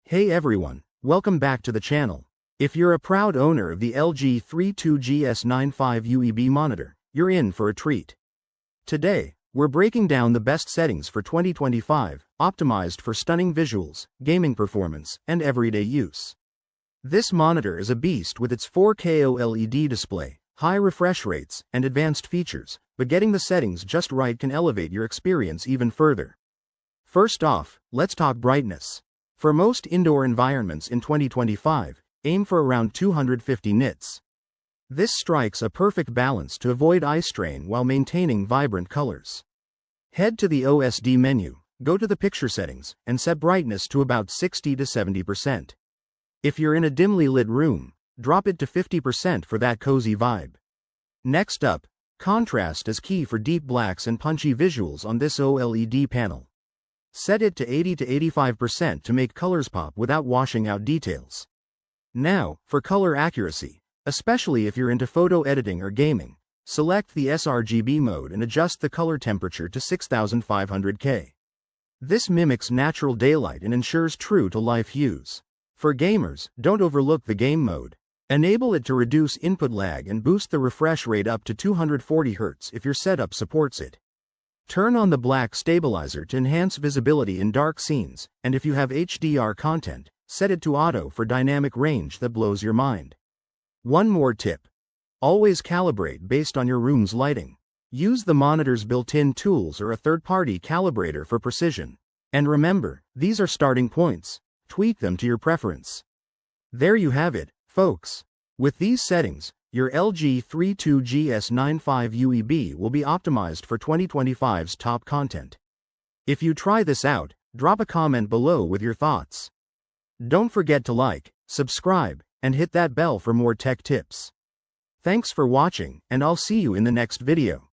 Hey everyone, welcome back to the channel. If you're a proud owner of the LG 32Gs95Ue-B monitor, you're in for a treat. Today, we're breaking down the best settings for 2025, optimized for stunning visuals, gaming performance, and everyday use. This monitor is a beast with its 4K OLED display, high refresh rates, and advanced features, but getting the settings just right can elevate your experience even further. First off, let's talk brightness. For most indoor environments in 2025, aim for around 250 nits. This strikes a perfect balance to avoid eye strain while maintaining vibrant colors. Head to the OSD menu, go to the picture settings, and set brightness to about 60 to 70%. If you're in a dimly lit room, drop it to 50% for that cozy vibe. Next up, contrast is key for deep blacks and punchy visuals on this OLED panel. Set it to 80 to 85% to make colors pop without washing out details. Now, for color accuracy, especially if you're into photo editing or gaming, select the sRGB mode and adjust the color temperature to 6500 K. This mimics natural daylight and ensures true-to-life hues. For gamers, don't overlook the game mode. Enable it to reduce input lag and boost the refresh rate up to 240 Hz if your setup supports it. Turn on the black stabilizer to enhance visibility in dark scenes, and if you have HDR content, set it to auto for dynamic range that blows your mind. One more tip. Always calibrate based on your room's lighting. Use the monitor's built-in tools or a third-party calibrator for precision. And remember, these are starting points. Tweak them to your preference. There you have it, folks. With these settings, your LG 32Gs95Ue-B will be optimized for 2025's top content. If you try this out, drop a comment below with your thoughts. Don't forget to like, subscribe, and hit that bell for more tech tips. Thanks for watching, and I'll see you in the next video.